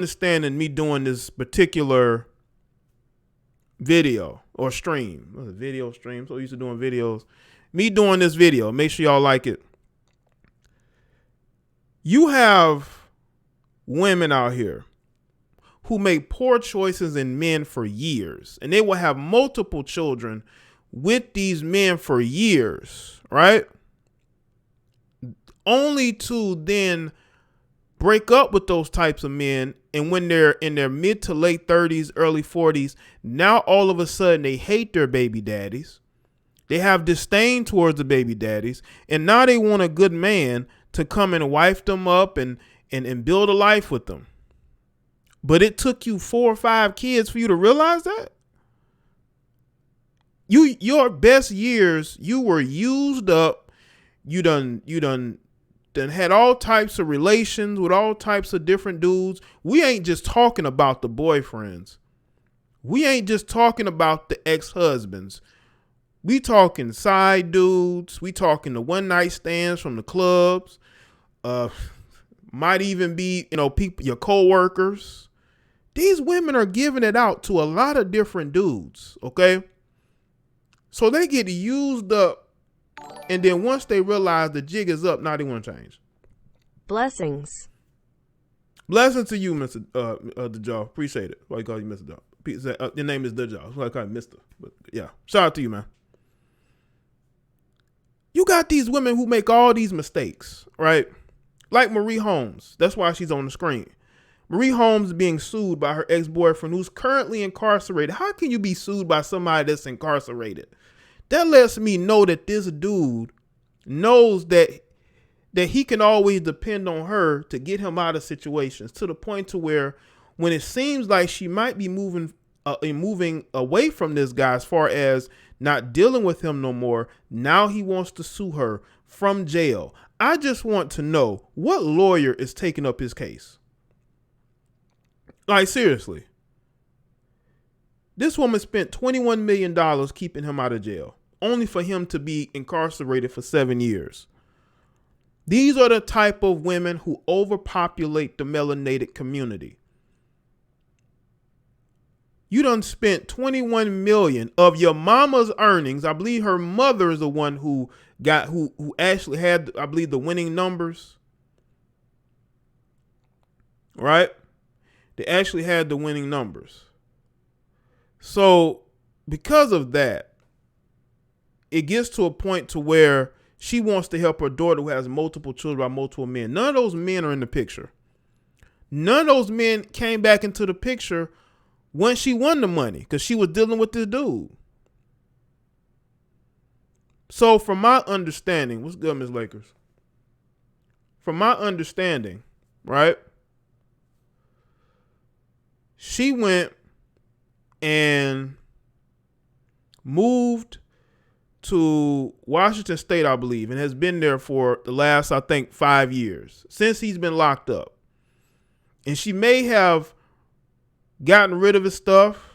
understanding me doing this particular video or stream. Video stream. So used to doing videos. Me doing this video. Make sure y'all like it. You have women out here who make poor choices in men for years, and they will have multiple children with these men for years, right? Only to then break up with those types of men, and when they're in their mid to late 30s, early 40s, now all of a sudden they hate their baby daddies. They have disdain towards the baby daddies, and now they want a good man to come and wife them up and build a life with them. But it took you 4 or 5 kids for you to realize that? Your best years, you were used up. You done had all types of relations with all types of different dudes. We ain't just talking about the boyfriends. We ain't just talking about the ex-husbands. We talking side dudes. We talking the one night stands from the clubs. Might even be, people, your coworkers. These women are giving it out to a lot of different dudes. Okay. So they get used up. And then once they realize the jig is up, now they want to change. Blessings. Blessings to you, Mr. DeJaw. Appreciate it. Why you call you Mr. Jaw? Your name is DeJaw. Why I call you Mr. But yeah, shout out to you, man. You got these women who make all these mistakes, right? Like Marie Holmes. That's why she's on the screen. Marie Holmes is being sued by her ex-boyfriend who's currently incarcerated. How can you be sued by somebody that's incarcerated? That lets me know that this dude knows that he can always depend on her to get him out of situations, to the point to where when it seems like she might be moving away from this guy as far as not dealing with him no more, now he wants to sue her from jail. I just want to know what lawyer is taking up his case. Like, seriously. This woman spent $21 million keeping him out of jail, only for him to be incarcerated for 7 years. These are the type of women who overpopulate the melanated community. You done spent $21 million of your mama's earnings. I believe her mother is the one who actually had, I believe, the winning numbers. Right? They actually had the winning numbers. So because of that, it gets to a point to where she wants to help her daughter who has multiple children by multiple men. None of those men are in the picture. None of those men came back into the picture when she won the money, because she was dealing with this dude. So from my understanding, what's good, Ms. Lakers? From my understanding, right? She went and moved to Washington State, I believe, and has been there for the last, I think, 5 years, since he's been locked up. And she may have gotten rid of his stuff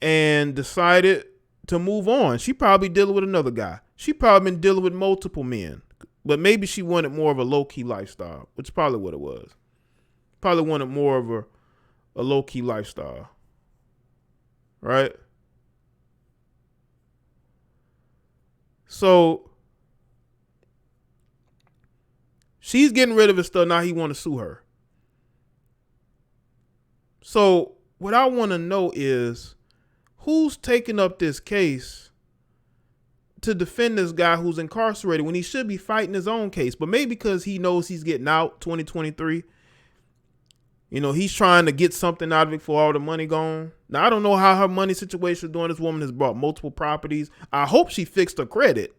and decided to move on. She probably dealing with another guy. She probably been dealing with multiple men, but maybe she wanted more of a low-key lifestyle, which is probably what it was. Probably wanted more of a low-key lifestyle, right? So she's getting rid of his stuff. Now he want to sue her. So what I want to know is who's taking up this case to defend this guy who's incarcerated when he should be fighting his own case. But maybe because he knows he's getting out 2023, he's trying to get something out of it for all the money gone. Now, I don't know how her money situation is doing. This woman has bought multiple properties. I hope she fixed her credit,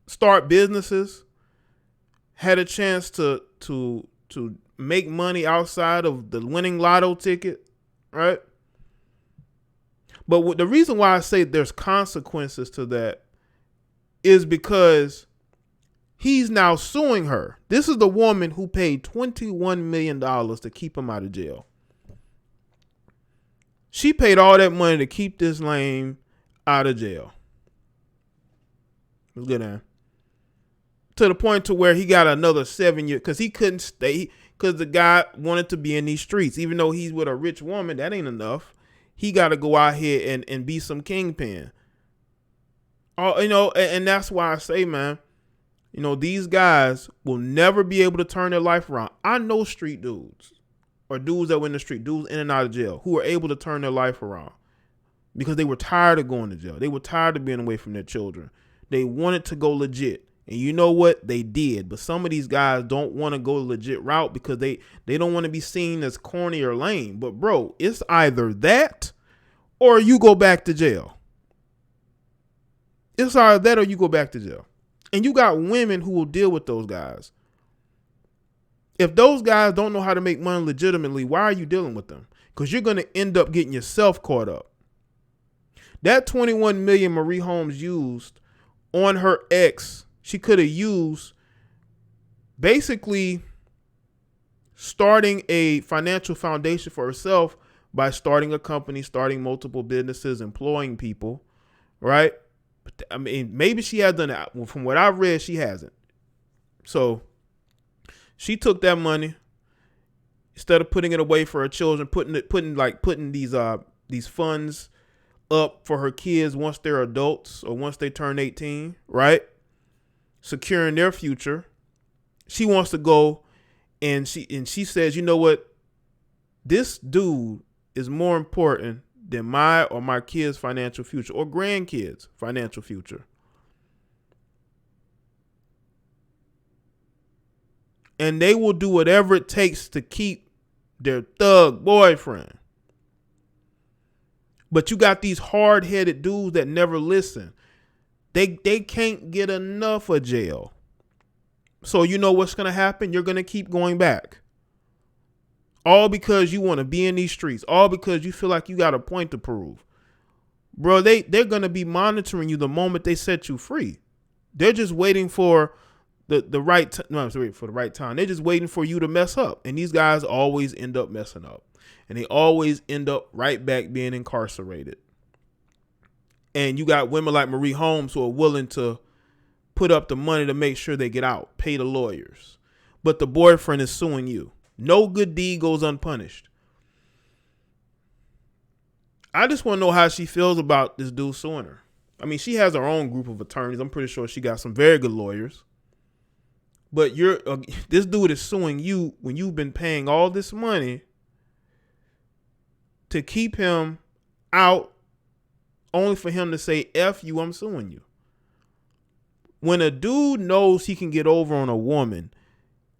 start businesses, had a chance to make money outside of the winning lotto ticket, right? But the reason why I say there's consequences to that is because he's now suing her. This is the woman who paid $21 million to keep him out of jail. She paid all that money to keep this lame out of jail. What's good, man? to the point to where he got another 7 years because he couldn't stay because the guy wanted to be in these streets. Even though he's with a rich woman, that ain't enough. He got to go out here and be some kingpin. Oh, and that's why I say, man, these guys will never be able to turn their life around. I know street dudes or dudes that were in the street, dudes in and out of jail who are able to turn their life around because they were tired of going to jail. They were tired of being away from their children. They wanted to go legit. And you know what? They did. But some of these guys don't want to go the legit route because they don't want to be seen as corny or lame. But bro, it's either that or you go back to jail. It's either that or you go back to jail. And you got women who will deal with those guys. If those guys don't know how to make money legitimately, why are you dealing with them? Because you're going to end up getting yourself caught up. That 21 million Marie Holmes used on her ex, she could have used basically starting a financial foundation for herself by starting a company, starting multiple businesses, employing people, right? I mean, maybe she has done that. From what I've read, she hasn't. So she took that money instead of putting it away for her children, putting these funds up for her kids once they're adults or once they turn 18, right? Securing their future. She wants to go and she says, you know what? This dude is more important than my kids' financial future or grandkids' financial future. And they will do whatever it takes to keep their thug boyfriend. But you got these hard-headed dudes that never listen. They can't get enough of jail. So you know what's going to happen? You're going to keep going back. All because you want to be in these streets. All because you feel like you got a point to prove. Bro, they're going to be monitoring you the moment they set you free. They're just waiting for the right for the right time. They're just waiting for you to mess up. And these guys always end up messing up. And they always end up right back being incarcerated. And you got women like Marie Holmes who are willing to put up the money to make sure they get out, pay the lawyers. But the boyfriend is suing you. No good deed goes unpunished. I just want to know how she feels about this dude suing her. I mean, she has her own group of attorneys. I'm pretty sure she got some very good lawyers. But this dude is suing you when you've been paying all this money to keep him out, only for him to say, F you, I'm suing you. When a dude knows he can get over on a woman,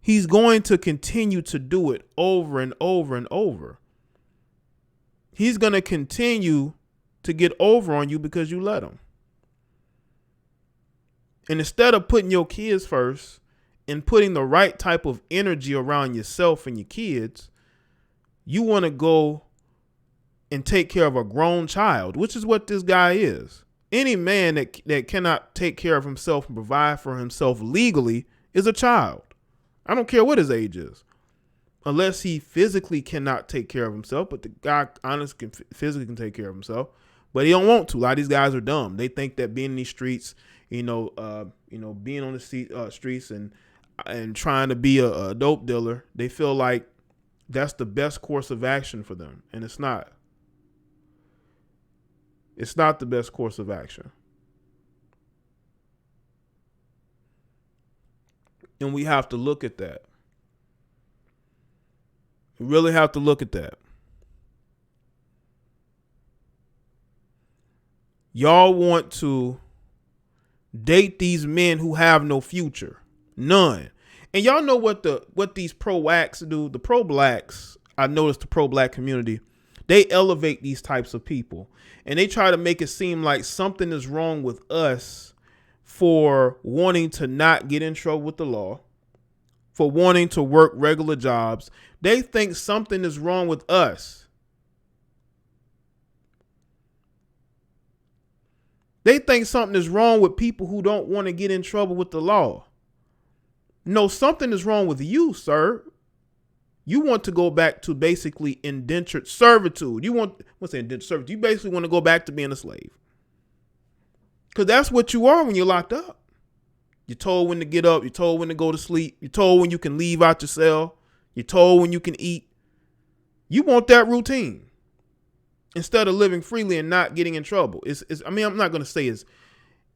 he's going to continue to do it over and over and over. He's going to continue to get over on you because you let him. And instead of putting your kids first and putting the right type of energy around yourself and your kids, you want to go and take care of a grown child, which is what this guy is. Any man that cannot take care of himself and provide for himself legally is a child. I don't care what his age is. Unless he physically cannot take care of himself, but the guy honestly physically can take care of himself, but he don't want to. A lot of these guys are dumb. They think that being in these streets, being on the streets and trying to be a dope dealer, they feel like that's the best course of action for them, and it's not. It's not the best course of action. And we have to look at that. We really have to look at that. Y'all want to date these men who have no future. None. And y'all know what these pro-blacks do. The pro-blacks, I noticed the pro-black community, they elevate these types of people. And they try to make it seem like something is wrong with us for wanting to not get in trouble with the law, for wanting to work regular jobs. They think something is wrong with us. They think something is wrong with people who don't want to get in trouble with the law. No, something is wrong with you, sir. You want to go back to basically indentured servitude. What's indentured servitude? You basically want to go back to being a slave. Because that's what you are when you're locked up. You're told when to get up. You're told when to go to sleep. You're told when you can leave out your cell. You're told when you can eat. You want that routine instead of living freely and not getting in trouble. I mean, I'm not going to say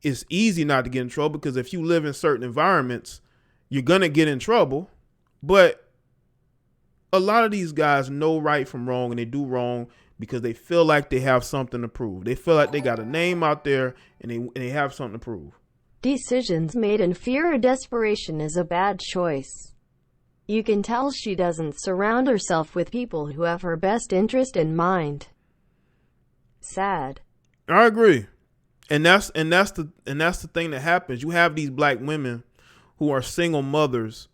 it's easy not to get in trouble, because if you live in certain environments, you're going to get in trouble. But a lot of these guys know right from wrong, and they do wrong because they feel like they have something to prove. They feel like they got a name out there, and they have something to prove. Decisions made in fear or desperation is a bad choice. You can tell she doesn't surround herself with people who have her best interest in mind. Sad. I agree. And that's the thing that happens. You have these black women who are single mothers,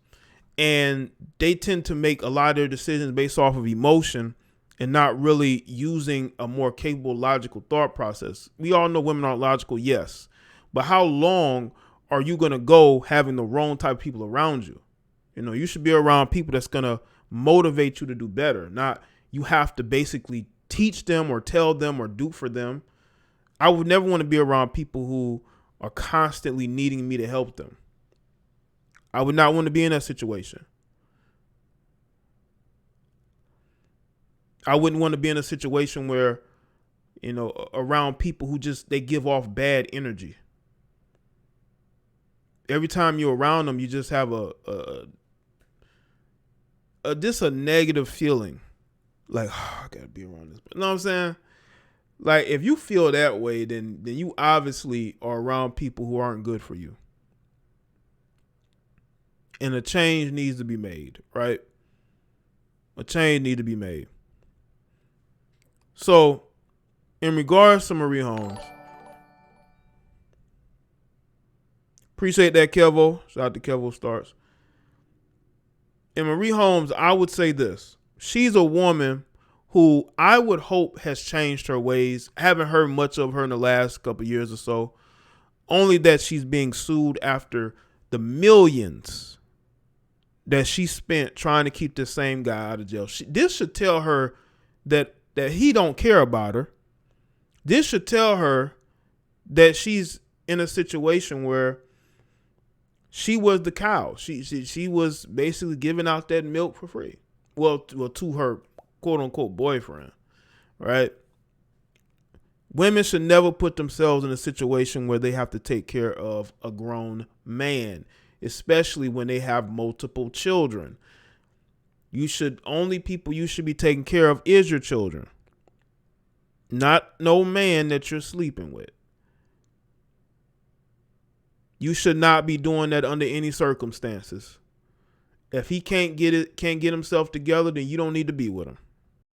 and they tend to make a lot of their decisions based off of emotion and not really using a more capable logical thought process. We all know women aren't logical, yes. But how long are you going to go having the wrong type of people around you? You know, you should be around people that's going to motivate you to do better. Not you have to basically teach them or tell them or do for them. I would never want to be around people who are constantly needing me to help them. I would not want to be in that situation. I wouldn't want to be in a situation where, you know, around people who they give off bad energy. Every time you're around them, you just have a negative feeling. Like, oh, I gotta be around this. You know what I'm saying? Like, if you feel that way, then you obviously are around people who aren't good for you. And a change needs to be made, right? A change needs to be made. So, in regards to Marie Holmes, appreciate that, Kevo. Shout out to Kevo Starts. In Marie Holmes, I would say this. She's a woman who I would hope has changed her ways. I haven't heard much of her in the last couple of years or so. Only that she's being sued after the millions that she spent trying to keep this same guy out of jail. This should tell her that he don't care about her. This should tell her that she's in a situation where she was the cow. She was basically giving out that milk for free. Well, to her quote unquote boyfriend, right? Women should never put themselves in a situation where they have to take care of a grown man, especially when they have multiple children. Only people you should be taking care of is your children, not no man that you're sleeping with. You should not be doing that under any circumstances. If he can't get himself together, then you don't need to be with him.